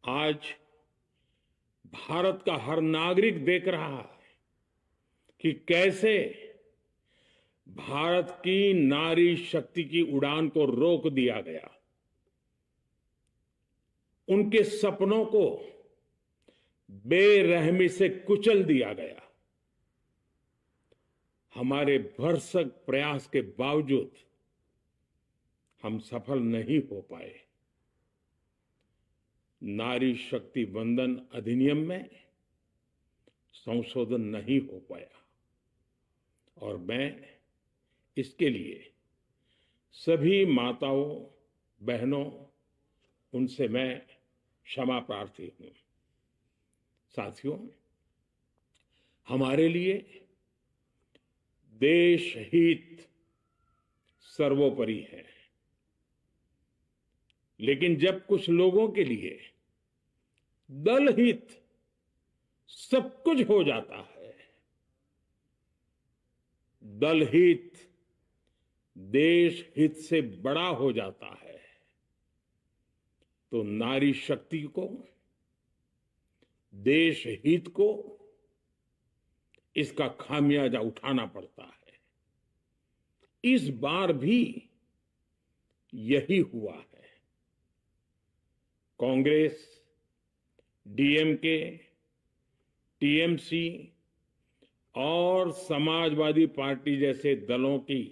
आज भारत का हर नागरिक देख रहा है कि कैसे भारत की नारी शक्ति की उड़ान को रोक दिया गया, उनके सपनों को बेरहमी से कुचल दिया गया। हमारे भरसक प्रयास के बावजूद हम सफल नहीं हो पाए। नारी शक्ति वंदन अधिनियम में संशोधन नहीं हो पाया और मैं इसके लिए सभी माताओं बहनों उनसे मैं क्षमा प्रार्थी हूं। साथियों, हमारे लिए देश हित सर्वोपरि है, लेकिन जब कुछ लोगों के लिए दल हित सब कुछ हो जाता है, दल हित देश हित से बड़ा हो जाता है, तो नारी शक्ति को, देश हित को इसका खामियाजा उठाना पड़ता है। इस बार भी यही हुआ है। कांग्रेस, डीएमके, टीएमसी और समाजवादी पार्टी जैसे दलों की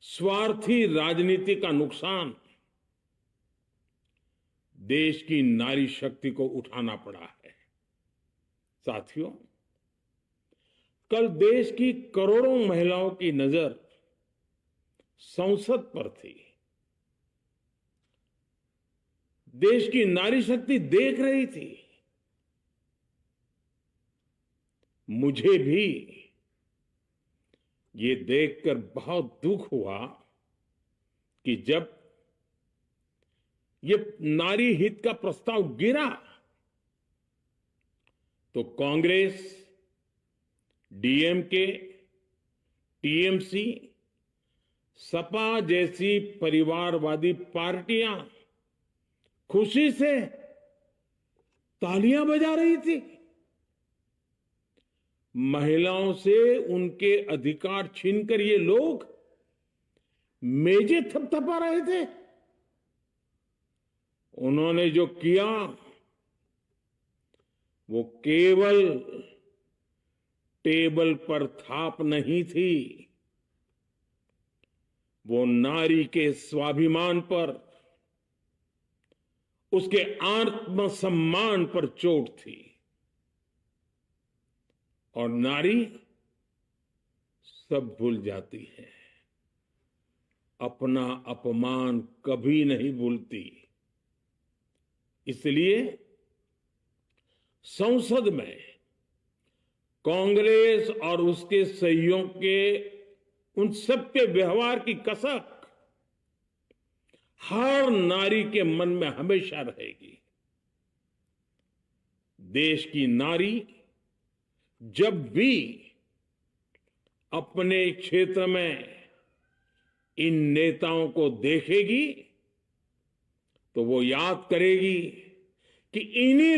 स्वार्थी राजनीति का नुकसान देश की नारी शक्ति को उठाना पड़ा है। साथियों, कल देश की करोड़ों महिलाओं की नजर संसद पर थी। देश की नारी शक्ति देख रही थी। मुझे भी ये देखकर बहुत दुख हुआ कि जब ये नारी हित का प्रस्ताव गिरा तो कांग्रेस, डीएमके, टीएमसी, सपा जैसी परिवारवादी पार्टियां खुशी से तालियां बजा रही थी। महिलाओं से उनके अधिकार छीनकर ये लोग मेजें थपथपा रहे थे। उन्होंने जो किया वो केवल टेबल पर थाप नहीं थी, वो नारी के स्वाभिमान पर, उसके आत्मसम्मान पर चोट थी। और नारी सब भूल जाती है, अपना अपमान कभी नहीं भूलती। इसलिए संसद में कांग्रेस और उसके सहयोगियों के उन सबके व्यवहार की कसक हर नारी के मन में हमेशा रहेगी। देश की नारी जब भी अपने क्षेत्र में इन नेताओं को देखेगी तो वो याद करेगी कि इन्हीं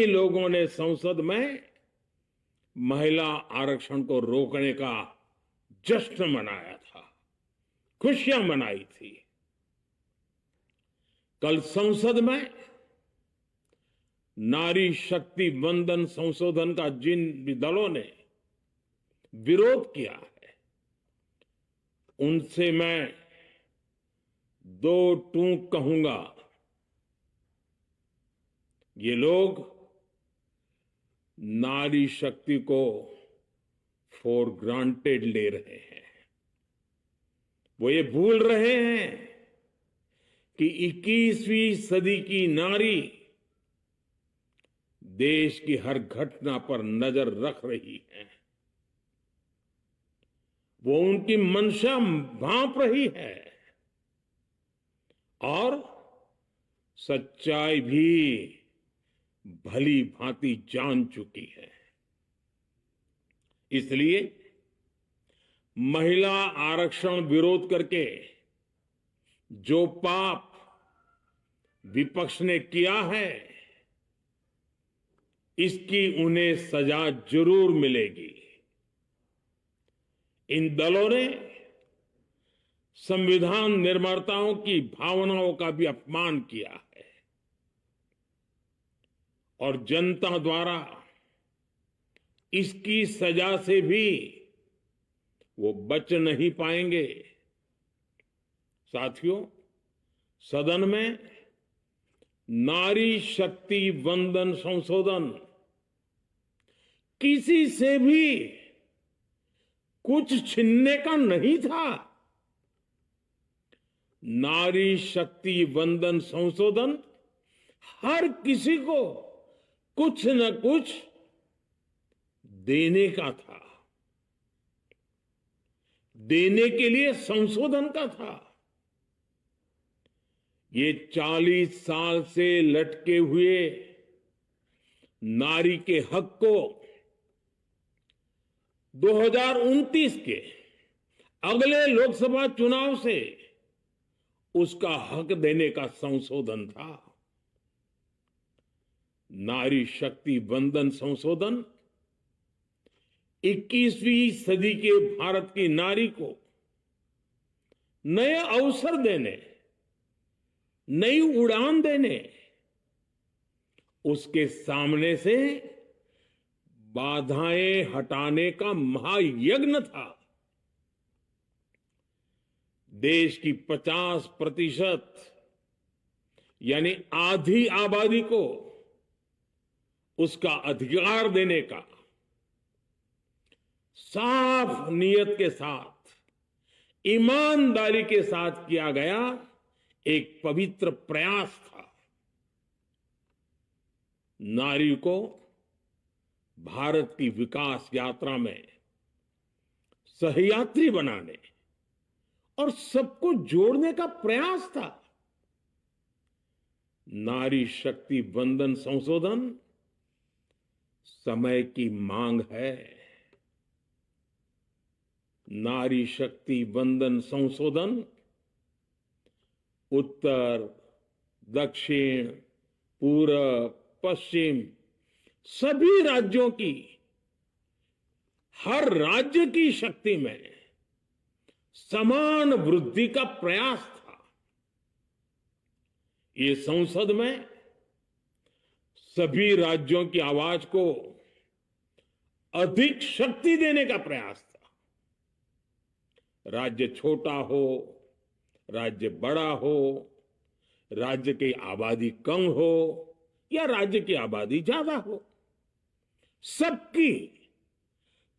लोगों ने संसद में महिला आरक्षण को रोकने का जश्न मनाया था, खुशियां मनाई थी। कल संसद में नारी शक्ति वंदन संशोधन का जिन भी दलों ने विरोध किया है, उनसे मैं दो टूक कहूंगा। ये लोग नारी शक्ति को फॉर ग्रांटेड ले रहे हैं। वो ये भूल रहे हैं कि 21वीं सदी की नारी देश की हर घटना पर नजर रख रही है। वो उनकी मंशा भांप रही है और सच्चाई भी भली भांति जान चुकी है। इसलिए महिला आरक्षण विरोध करके जो पाप विपक्ष ने किया है, इसकी उन्हें सजा जरूर मिलेगी। इन दलों ने संविधान निर्माताओं की भावनाओं का भी अपमान किया है और जनता द्वारा इसकी सजा से भी वो बच नहीं पाएंगे। साथियों, सदन में नारी शक्ति वंदन संशोधन किसी से भी कुछ छीनने का नहीं था। नारी शक्ति वंदन संशोधन हर किसी को कुछ न कुछ देने का था, देने के लिए संशोधन का था। ये 40 साल से लटके हुए नारी के हक को 2029 के अगले लोकसभा चुनाव से उसका हक देने का संशोधन था। नारी शक्ति वंदन संशोधन 21वीं सदी के भारत की नारी को नए अवसर देने, नई उड़ान देने, उसके सामने से बाधाएं हटाने का महायज्ञ था। देश की 50% यानी आधी आबादी को उसका अधिकार देने का साफ नियत के साथ, ईमानदारी के साथ किया गया एक पवित्र प्रयास था। नारी को भारत की विकास यात्रा में सहयात्री बनाने और सबको जोड़ने का प्रयास था। नारी शक्ति वंदन संशोधन समय की मांग है। नारी शक्ति वंदन संशोधन उत्तर, दक्षिण, पूर्व, पश्चिम सभी राज्यों की, हर राज्य की शक्ति में समान वृद्धि का प्रयास था। ये संसद में सभी राज्यों की आवाज को अधिक शक्ति देने का प्रयास था। राज्य छोटा हो, राज्य बड़ा हो, राज्य की आबादी कम हो या राज्य की आबादी ज्यादा हो, सबकी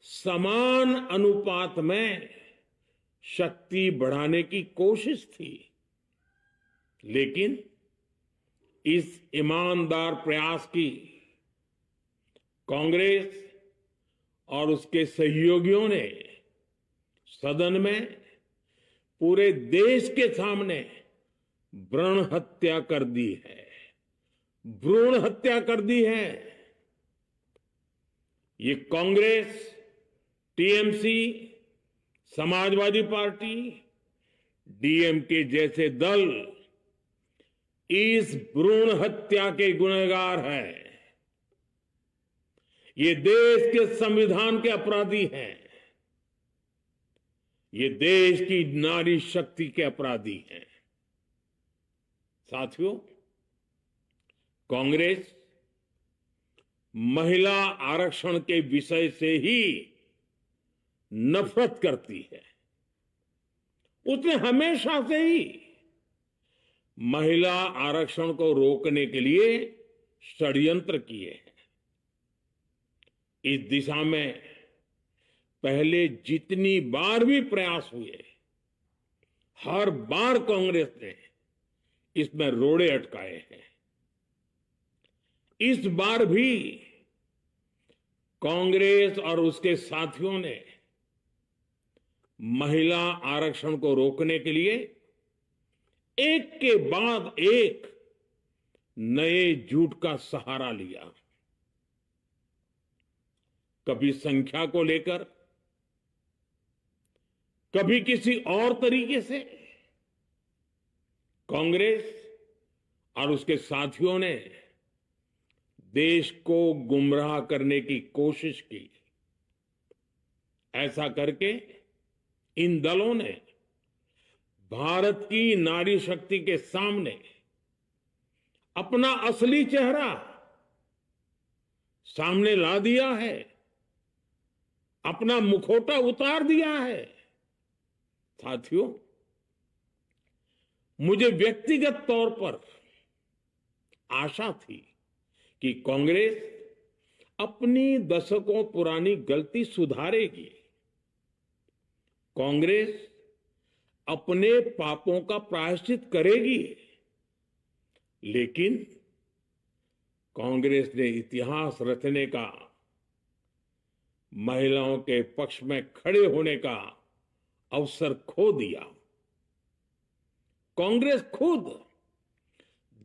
समान अनुपात में शक्ति बढ़ाने की कोशिश थी। लेकिन इस ईमानदार प्रयास की कांग्रेस और उसके सहयोगियों ने सदन में पूरे देश के सामने भ्रूण हत्या कर दी है, भ्रूण हत्या कर दी है। ये Congress, TMC, Samajwadi party, DMK जैसे दल इस भ्रूण हत्या के गुनहगार हैं। ये देश के संविधान के अपराधी हैं। ये देश की नारी शक्ति के अपराधी हैं। साथियों, कांग्रेस महिला आरक्षण के विषय से ही नफरत करती है। उसने हमेशा से ही महिला आरक्षण को रोकने के लिए षड्यंत्र किए हैं। इस दिशा में पहले जितनी बार भी प्रयास हुए, हर बार कांग्रेस ने इसमें रोड़े अटकाए हैं। इस बार भी कांग्रेस और उसके साथियों ने महिला आरक्षण को रोकने के लिए एक के बाद एक नए झूठ का सहारा लिया। कभी संख्या को लेकर, कभी किसी और तरीके से कांग्रेस और उसके साथियों ने देश को गुमराह करने की कोशिश की। ऐसा करके इन दलों ने भारत की नारी शक्ति के सामने अपना असली चेहरा सामने ला दिया है, अपना मुखौटा उतार दिया है। साथियों, मुझे व्यक्तिगत तौर पर आशा थी कि कांग्रेस अपनी दशकों पुरानी गलती सुधारेगी। कांग्रेस अपने पापों का प्रायश्चित करेगी। लेकिन कांग्रेस ने इतिहास रचने का, महिलाओं के पक्ष में खड़े होने का अवसर खो दिया। कांग्रेस खुद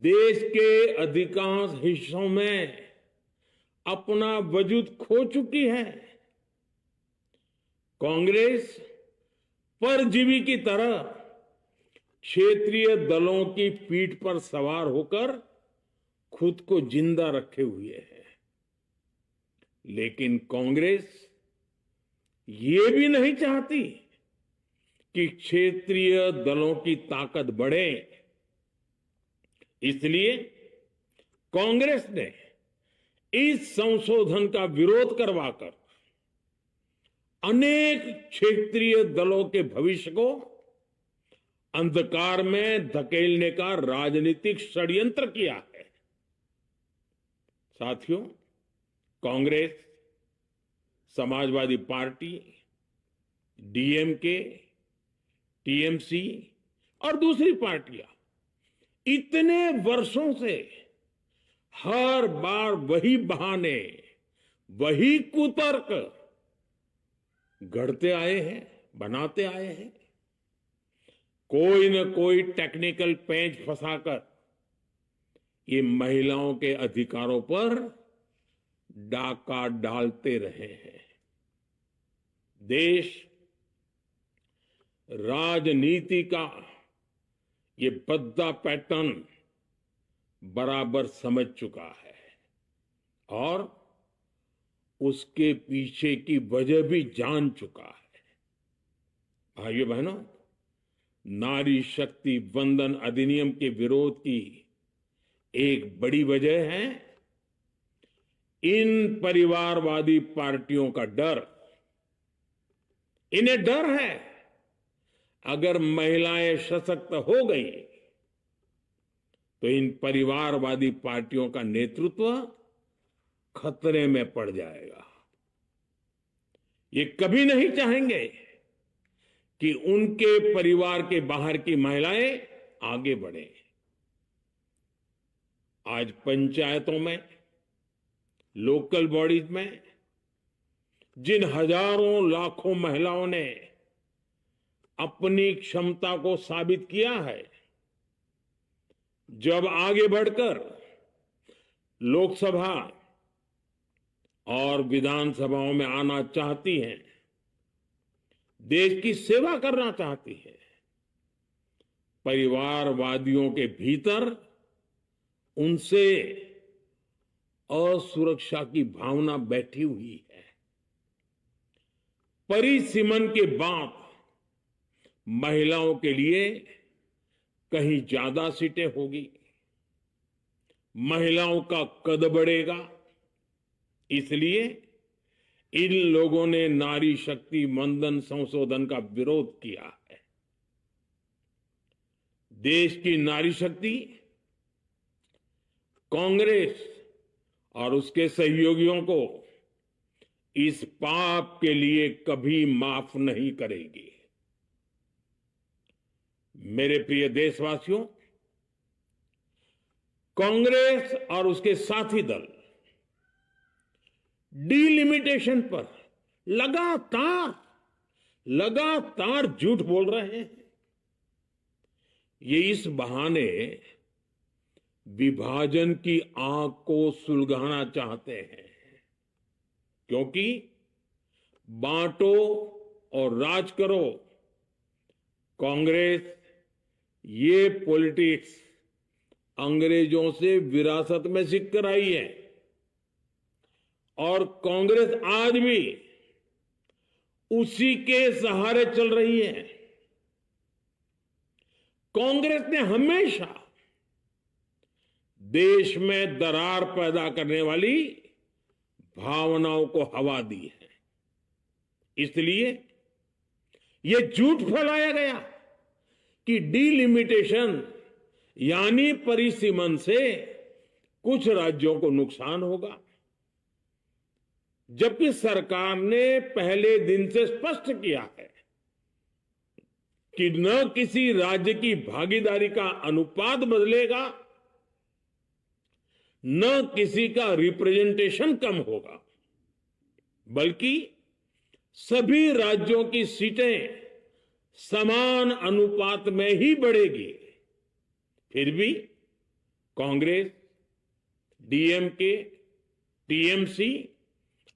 देश के अधिकांश हिस्सों में अपना वजूद खो चुकी है। कांग्रेस परजीवी की तरह क्षेत्रीय दलों की पीठ पर सवार होकर खुद को जिंदा रखे हुए है। लेकिन कांग्रेस ये भी नहीं चाहती कि क्षेत्रीय दलों की ताकत बढ़े। इसलिए कांग्रेस ने इस संशोधन का विरोध करवाकर अनेक क्षेत्रीय दलों के भविष्य को अंधकार में धकेलने का राजनीतिक षड्यंत्र किया है। साथियों, Congress, Samajwadi party, DMK, TMC और दूसरी पार्टियां इतने वर्षों से हर बार वही बहाने, वही कुतर्क गढ़ते आए हैं, बनाते आए हैं। कोई न कोई टेक्निकल पेंच फंसाकर ये महिलाओं के अधिकारों पर डाका डालते रहे हैं। देश राजनीति का ये भद्दा पैटर्न बराबर समझ चुका है और उसके पीछे की वजह भी जान चुका है। भाइयों बहनों, नारी शक्ति वंदन अधिनियम के विरोध की एक बड़ी वजह है इन परिवारवादी पार्टियों का डर। इन्हें डर है अगर महिलाएं सशक्त हो गई तो इन परिवारवादी पार्टियों का नेतृत्व खतरे में पड़ जाएगा। ये कभी नहीं चाहेंगे कि उनके परिवार के बाहर की महिलाएं आगे बढ़े। आज पंचायतों में, लोकल बॉडीज में जिन हजारों लाखों महिलाओं ने अपनी क्षमता को साबित किया है, जब आगे बढ़कर लोकसभा और विधानसभाओं में आना चाहती हैं, देश की सेवा करना चाहती है, परिवारवादियों के भीतर उनसे असुरक्षा की भावना बैठी हुई है। परिसीमन के बाद महिलाओं के लिए कहीं ज्यादा सीटें होगी, महिलाओं का कद बढ़ेगा। इसलिए इन लोगों ने नारी शक्ति वंदन संशोधन का विरोध किया है। देश की नारी शक्ति कांग्रेस और उसके सहयोगियों को इस पाप के लिए कभी माफ नहीं करेगी। मेरे प्रिय देशवासियों, कांग्रेस और उसके साथी दल डिलिमिटेशन पर लगातार झूठ बोल रहे हैं। ये इस बहाने विभाजन की आग को सुलगाना चाहते हैं, क्योंकि बांटो और राज करो, कांग्रेस ये पॉलिटिक्स अंग्रेजों से विरासत में सीख कर आई है और कांग्रेस आज भी उसी के सहारे चल रही है। कांग्रेस ने हमेशा देश में दरार पैदा करने वाली भावनाओं को हवा दी है। इसलिए यह झूठ फैलाया गया कि डीलिमिटेशन यानी परिसीमन से कुछ राज्यों को नुकसान होगा, जबकि सरकार ने पहले दिन से स्पष्ट किया है कि न किसी राज्य की भागीदारी का अनुपात बदलेगा, न किसी का रिप्रेजेंटेशन कम होगा, बल्कि सभी राज्यों की सीटें समान अनुपात में ही बढ़ेगी। फिर भी कांग्रेस, डीएमके, टीएमसी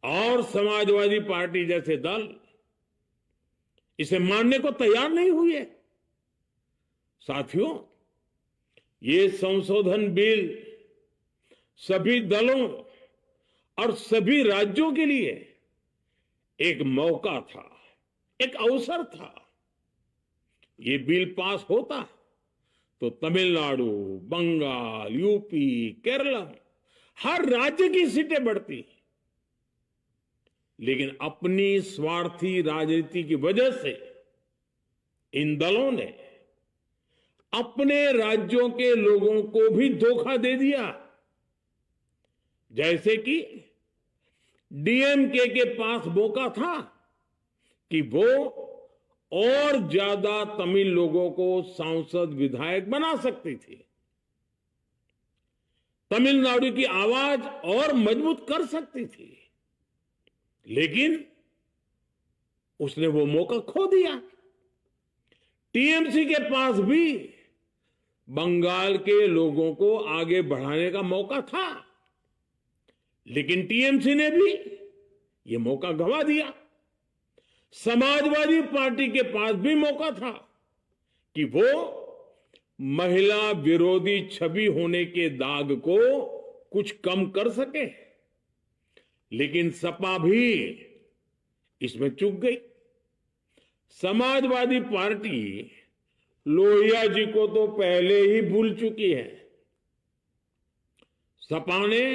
और समाजवादी पार्टी जैसे दल इसे मानने को तैयार नहीं हुए। साथियों, ये संशोधन बिल सभी दलों और सभी राज्यों के लिए एक मौका था, एक अवसर था। ये बिल पास होता तो तमिलनाडु, बंगाल, यूपी, केरला हर राज्य की सीटें बढ़ती, लेकिन अपनी स्वार्थी राजनीति की वजह से इन दलों ने अपने राज्यों के लोगों को भी धोखा दे दिया। जैसे कि डीएमके के पास मौका था कि वो और ज्यादा तमिल लोगों को सांसद विधायक बना सकती थी, तमिलनाडु की आवाज और मजबूत कर सकती थी, लेकिन उसने वो मौका खो दिया। टीएमसी के पास भी बंगाल के लोगों को आगे बढ़ाने का मौका था, लेकिन टीएमसी ने भी ये मौका गंवा दिया। समाजवादी पार्टी के पास भी मौका था कि वो महिला विरोधी छवि होने के दाग को कुछ कम कर सके, लेकिन सपा भी इसमें चूक गई। समाजवादी पार्टी लोहिया जी को तो पहले ही भूल चुकी है। सपा ने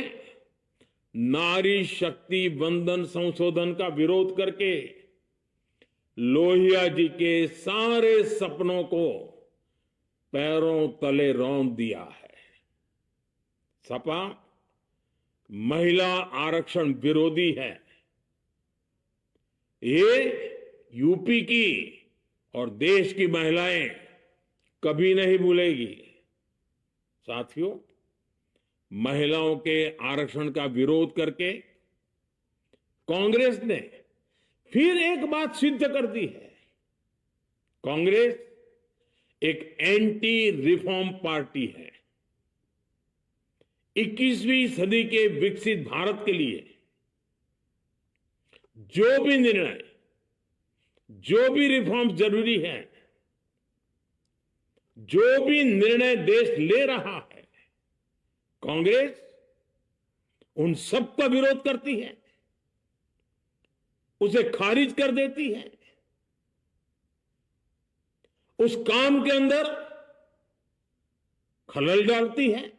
नारी शक्ति वंदन संशोधन का विरोध करके लोहिया जी के सारे सपनों को पैरों तले रौंद दिया है। सपा महिला आरक्षण विरोधी है। ये यूपी की और देश की महिलाएं कभी नहीं भूलेगी। साथियों, महिलाओं के आरक्षण का विरोध करके कांग्रेस ने फिर एक बात सिद्ध कर दी है। कांग्रेस एक एंटी रिफॉर्म पार्टी है। 21वीं सदी के विकसित भारत के लिए जो भी निर्णय, जो भी रिफॉर्म जरूरी है, जो भी निर्णय देश ले रहा है, कांग्रेस उन सब का विरोध करती है, उसे खारिज कर देती है, उस काम के अंदर खलल डालती है।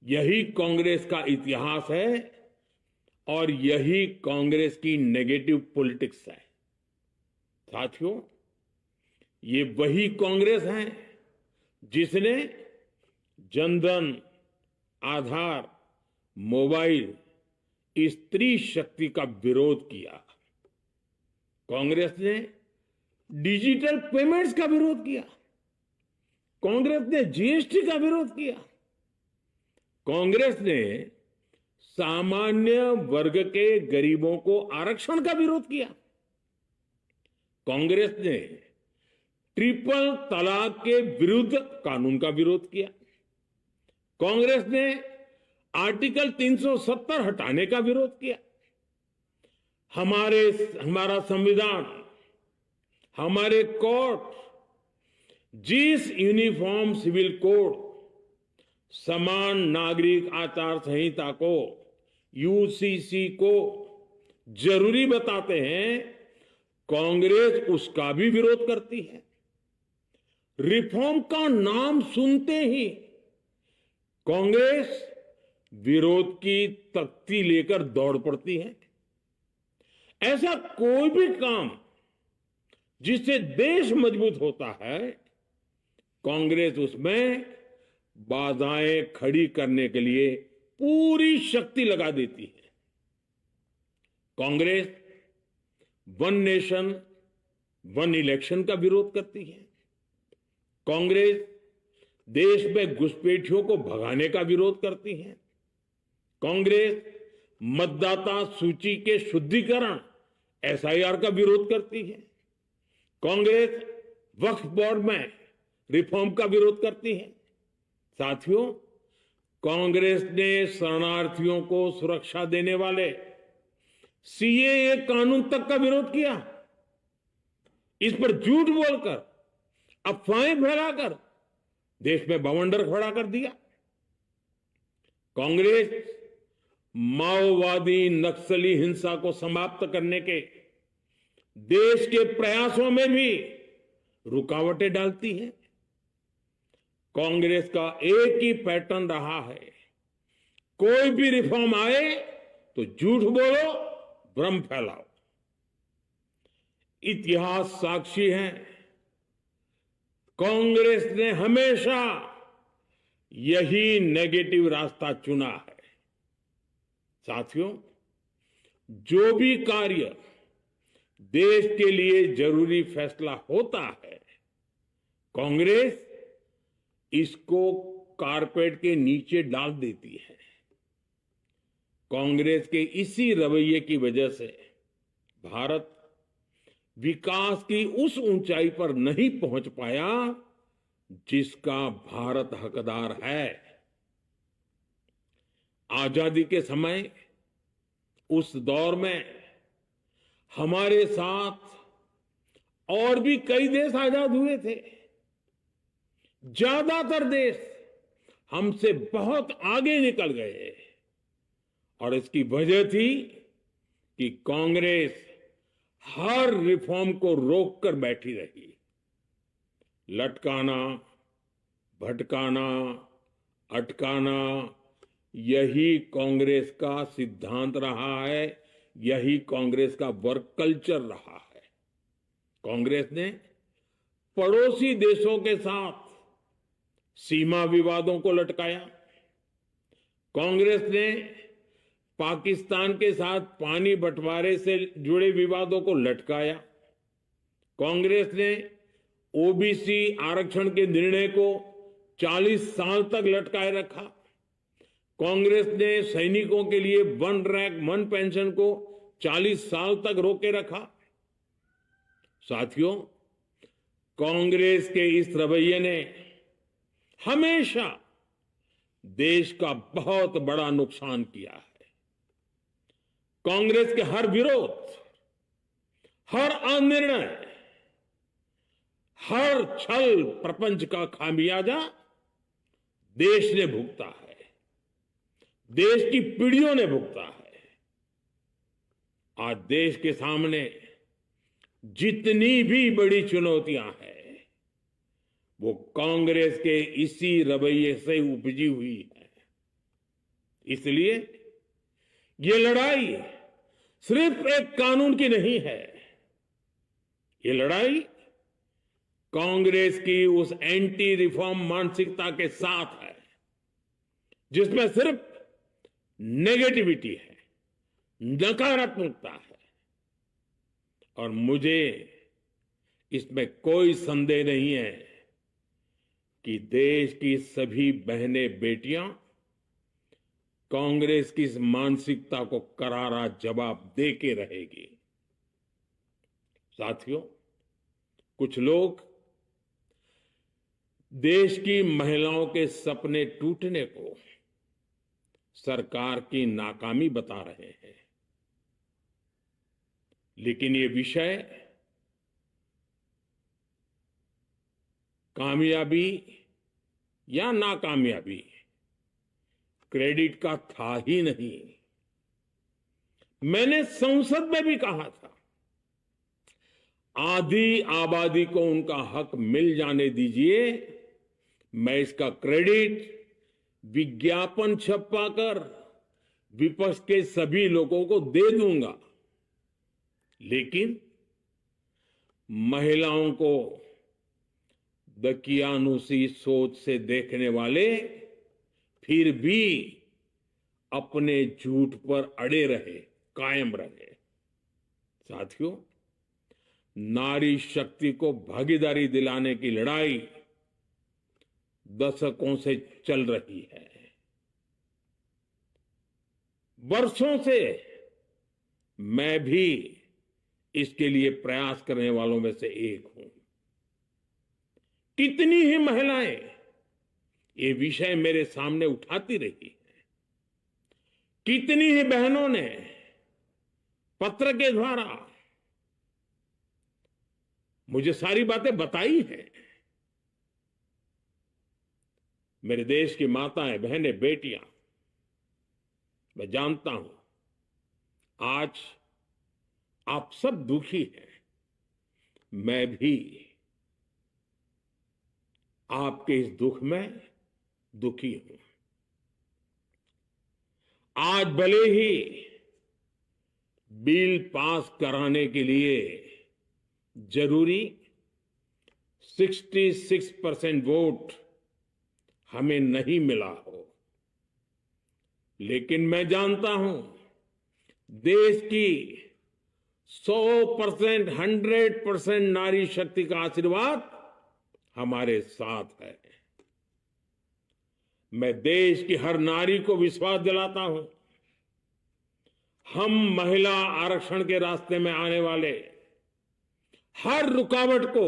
यही कांग्रेस का इतिहास है और यही कांग्रेस की नेगेटिव पॉलिटिक्स है। साथियों, ये वही कांग्रेस है जिसने जनधन, आधार, मोबाइल, स्त्री शक्ति का विरोध किया। कांग्रेस ने डिजिटल पेमेंट्स का विरोध किया। कांग्रेस ने जीएसटी का विरोध किया। कांग्रेस ने सामान्य वर्ग के गरीबों को आरक्षण का विरोध किया। कांग्रेस ने ट्रिपल तलाक के विरुद्ध कानून का विरोध किया। कांग्रेस ने आर्टिकल 370 हटाने का विरोध किया। हमारा संविधान, हमारे कोर्ट जिस यूनिफॉर्म सिविल कोड समान नागरिक आचार संहिता को, यूसीसी को जरूरी बताते हैं, कांग्रेस उसका भी विरोध करती है। रिफॉर्म का नाम सुनते ही कांग्रेस विरोध की तख्ती लेकर दौड़ पड़ती है। ऐसा कोई भी काम जिससे देश मजबूत होता है, कांग्रेस उसमें बाधाएं खड़ी करने के लिए पूरी शक्ति लगा देती है। Congress one nation one election का विरोध करती है। कांग्रेस देश में घुसपैठियों को भगाने का विरोध करती है। कांग्रेस मतदाता सूची के शुद्धिकरण एसआईआर का विरोध करती है। कांग्रेस वक्फ बोर्ड में रिफॉर्म का विरोध करती है। साथियों, कांग्रेस ने शरणार्थियों को सुरक्षा देने वाले सीएए कानून तक का विरोध किया। इस पर झूठ बोलकर, अफवाहें फैलाकर देश में बवंडर खड़ा कर दिया। कांग्रेस माओवादी नक्सली हिंसा को समाप्त करने के देश के प्रयासों में भी रुकावटें डालती है। कांग्रेस का एक ही पैटर्न रहा है, कोई भी रिफॉर्म आए तो झूठ बोलो, भ्रम फैलाओ। इतिहास साक्षी है, कांग्रेस ने हमेशा यही नेगेटिव रास्ता चुना है। साथियों, जो भी कार्य देश के लिए जरूरी फैसला होता है, कांग्रेस इसको कारपेट के नीचे डाल देती है। कांग्रेस के इसी रवैये की वजह से भारत विकास की उस ऊंचाई पर नहीं पहुंच पाया जिसका भारत हकदार है। आजादी के समय उस दौर में हमारे साथ और भी कई देश आजाद हुए थे। ज्यादातर देश हमसे बहुत आगे निकल गए और इसकी वजह थी कि कांग्रेस हर रिफॉर्म को रोककर बैठी रही। लटकाना, भटकाना, अटकाना, यही कांग्रेस का सिद्धांत रहा है, यही कांग्रेस का वर्क कल्चर रहा है। कांग्रेस ने पड़ोसी देशों के साथ सीमा विवादों को लटकाया। कांग्रेस ने पाकिस्तान के साथ पानी बंटवारे से जुड़े विवादों को लटकाया। कांग्रेस ने ओबीसी आरक्षण के निर्णय को 40 साल तक लटकाए रखा। कांग्रेस ने सैनिकों के लिए वन रैंक वन पेंशन को 40 साल तक रोके रखा। साथियों, कांग्रेस के इस रवैये ने हमेशा देश का बहुत बड़ा नुकसान किया है। कांग्रेस के हर विरोध, हर अनिर्णय, हर छल प्रपंच का खामियाजा देश ने भुगता है, देश की पीढ़ियों ने भुगता है। आज देश के सामने जितनी भी बड़ी चुनौतियां हैं, वो कांग्रेस के इसी रवैये से उपजी हुई है। इसलिए ये लड़ाई सिर्फ एक कानून की नहीं है, ये लड़ाई कांग्रेस की उस एंटी रिफॉर्म मानसिकता के साथ है जिसमें सिर्फ नेगेटिविटी है, नकारात्मकता है। और मुझे इसमें कोई संदेह नहीं है कि देश की सभी बहनें बेटियां कांग्रेस की इस मानसिकता को करारा जवाब दे के रहेगी। साथियों, कुछ लोग देश की महिलाओं के सपने टूटने को सरकार की नाकामी बता रहे हैं, लेकिन ये विषय कामयाबी या नाकामयाबी क्रेडिट का था ही नहीं। मैंने संसद में भी कहा था, आधी आबादी को उनका हक मिल जाने दीजिए, मैं इसका क्रेडिट विज्ञापन छपवाकर विपक्ष के सभी लोगों को दे दूंगा। लेकिन महिलाओं को दकियानुसी सोच से देखने वाले फिर भी अपने झूठ पर अड़े रहे, कायम रहे। साथियों, नारी शक्ति को भागीदारी दिलाने की लड़ाई दशकों से चल रही है। वर्षों से मैं भी इसके लिए प्रयास करने वालों में से एक हूं। कितनी ही महिलाएं ये विषय मेरे सामने उठाती रही हैं, कितनी ही बहनों ने पत्र के द्वारा मुझे सारी बातें बताई हैं। मेरे देश की माताएं, बहनें, बेटियां, मैं जानता हूं आज आप सब दुखी हैं। मैं भी आपके इस दुख में दुखी हूं। आज भले ही बिल पास कराने के लिए जरूरी 66% वोट हमें नहीं मिला हो, लेकिन मैं जानता हूं देश की 100%, 100% नारी शक्ति का आशीर्वाद हमारे साथ है। मैं देश की हर नारी को विश्वास दिलाता हूं, हम महिला आरक्षण के रास्ते में आने वाले हर रुकावट को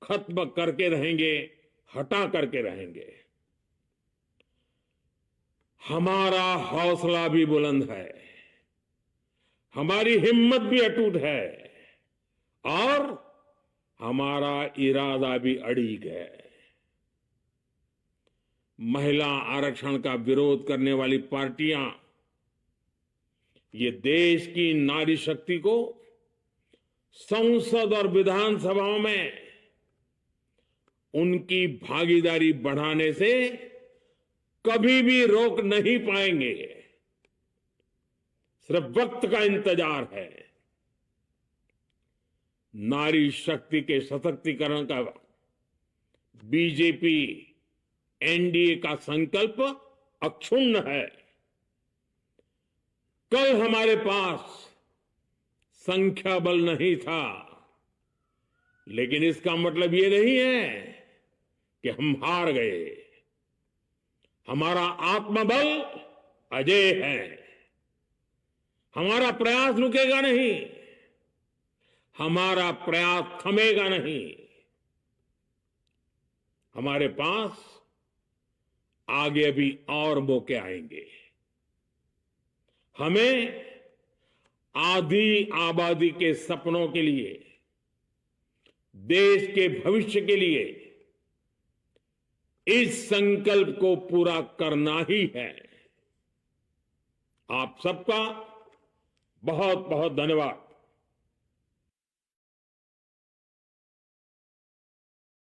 खत्म करके रहेंगे, हटा करके रहेंगे। हमारा हौसला भी बुलंद है, हमारी हिम्मत भी अटूट है और हमारा इरादा भी अड़िग है। महिला आरक्षण का विरोध करने वाली पार्टियां ये देश की नारी शक्ति को संसद और विधानसभाओं में उनकी भागीदारी बढ़ाने से कभी भी रोक नहीं पाएंगे। सिर्फ वक्त का इंतजार है। नारी शक्ति के सशक्तिकरण का बीजेपी एनडीए का संकल्प अक्षुण्ण है। कल हमारे पास संख्या बल नहीं था, लेकिन इसका मतलब ये नहीं है कि हम हार गए। हमारा आत्मबल अजेय है। हमारा प्रयास रुकेगा नहीं, हमारा प्रयास थमेगा नहीं। हमारे पास आगे भी और मौके आएंगे। हमें आधी आबादी के सपनों के लिए, देश के भविष्य के लिए इस संकल्प को पूरा करना ही है। आप सबका बहुत बहुत धन्यवाद।